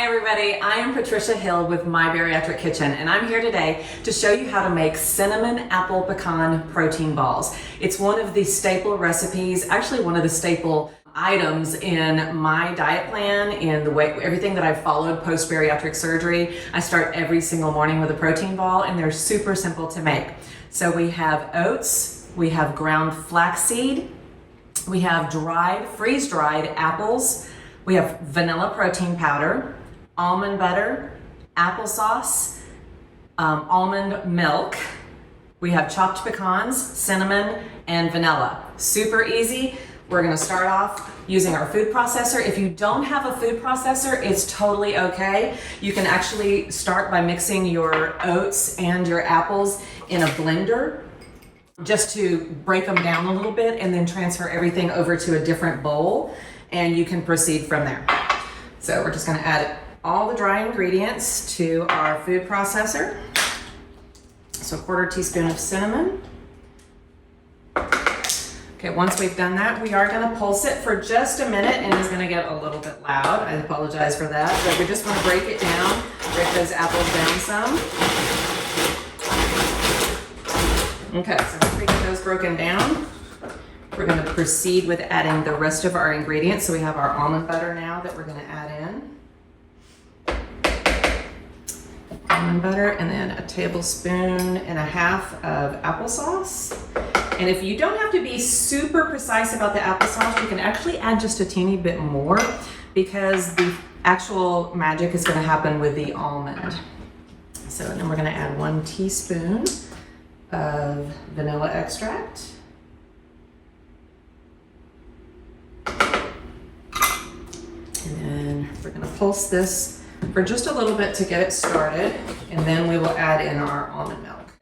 Hi everybody, I am Patricia Hill with My Bariatric Kitchen, and I'm here today to show you how to make cinnamon apple pecan protein balls. It's one of the staple recipes, actually one of the staple items in my diet plan, in the way everything that I've followed post bariatric surgery. I start every single morning with a protein ball, and they're super simple to make. So we have oats, we have ground flaxseed, we have freeze-dried apples, we have vanilla protein powder, almond butter, applesauce, almond milk. We have chopped pecans, cinnamon, and vanilla. Super easy. We're gonna start off using our food processor. If you don't have a food processor, it's totally okay. You can actually start by mixing your oats and your apples in a blender just to break them down a little bit, and then transfer everything over to a different bowl, and you can proceed from there. So we're just gonna add all the dry ingredients to our food processor. So a quarter teaspoon of cinnamon. Okay, once we've done that, we are gonna pulse it for just a minute, and it's gonna get a little bit loud. I apologize for that, but we just wanna break it down, break those apples down some. Okay, so once we get those broken down, we're going to proceed with adding the rest of our ingredients. So we have our almond butter now that we're going to add in. Almond butter, and then a tablespoon and a half of applesauce. And if you don't have to be super precise about the applesauce, you can actually add just a teeny bit more, because the actual magic is going to happen with the almond. So then we're going to add 1 teaspoon of vanilla extract. And then we're going to pulse this for just a little bit to get it started, and then we will add in our almond milk.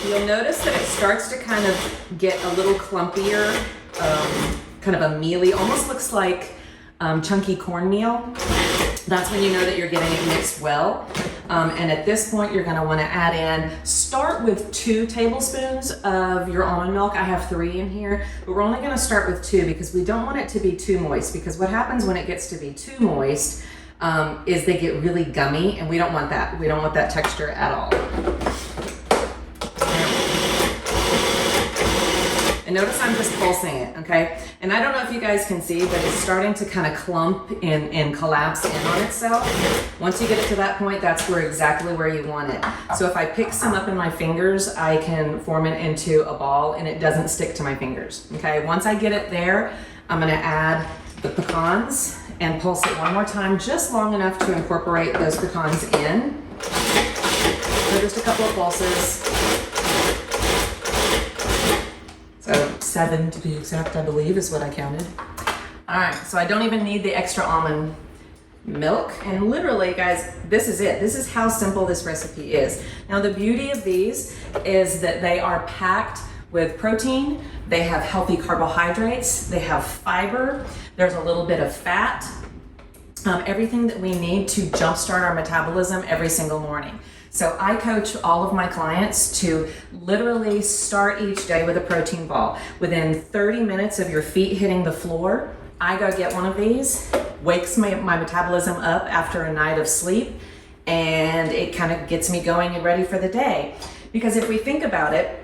You'll notice that it starts to kind of get a little clumpier, kind of a mealy, almost looks like chunky cornmeal. That's when you know that you're getting it mixed well. And at this point, you're gonna wanna add in, start with 2 tablespoons of your almond milk. I have 3 in here, but we're only gonna start with 2 because we don't want it to be too moist, because what happens when it gets to be too moist is they get really gummy, and we don't want that. We don't want that texture at all. And notice I'm just pulsing it, okay? And I don't know if you guys can see, but it's starting to kind of clump and collapse in on itself. Once you get it to that point, that's exactly where you want it. So if I pick some up in my fingers, I can form it into a ball, and it doesn't stick to my fingers, okay? Once I get it there, I'm gonna add the pecans and pulse it one more time, just long enough to incorporate those pecans in. So just a couple of pulses. So 7 to be exact, I believe, is what I counted. All right, so I don't even need the extra almond milk. And literally, guys, this is it. This is how simple this recipe is. Now, the beauty of these is that they are packed with protein. They have healthy carbohydrates. They have fiber. There's a little bit of fat. Everything that we need to jumpstart our metabolism every single morning. So I coach all of my clients to literally start each day with a protein ball. Within 30 minutes of your feet hitting the floor, I go get one of these, wakes my metabolism up after a night of sleep, and it kind of gets me going and ready for the day. Because if we think about it,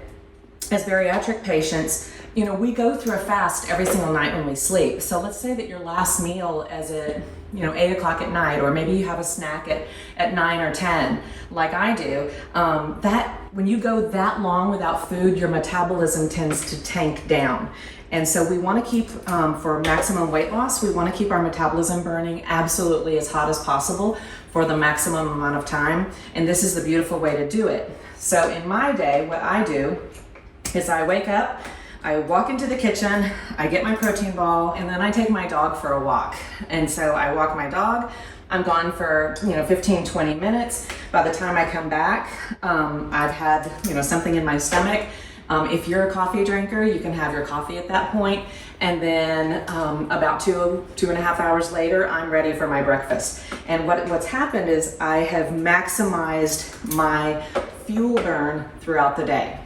as bariatric patients, you know, we go through a fast every single night when we sleep. So let's say that your last meal is at 8 o'clock at night, or maybe you have a snack at 9 or 10, like I do. That when you go that long without food, your metabolism tends to tank down. And so we want to keep, for maximum weight loss, we want to keep our metabolism burning absolutely as hot as possible for the maximum amount of time. And this is the beautiful way to do it. So in my day, what I do is I wake up, I walk into the kitchen, I get my protein ball, and then I take my dog for a walk. And so I walk my dog. I'm gone for 15, 20 minutes. By the time I come back, I've had something in my stomach. If you're a coffee drinker, you can have your coffee at that point. And then about 2.5 hours later, I'm ready for my breakfast. And what's happened is I have maximized my fuel burn throughout the day.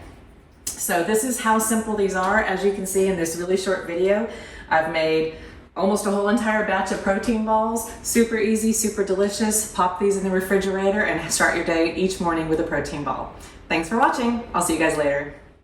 So this is how simple these are. As you can see in this really short video, I've made almost a whole entire batch of protein balls. Super easy, super delicious. Pop these in the refrigerator and start your day each morning with a protein ball. Thanks for watching. I'll see you guys later.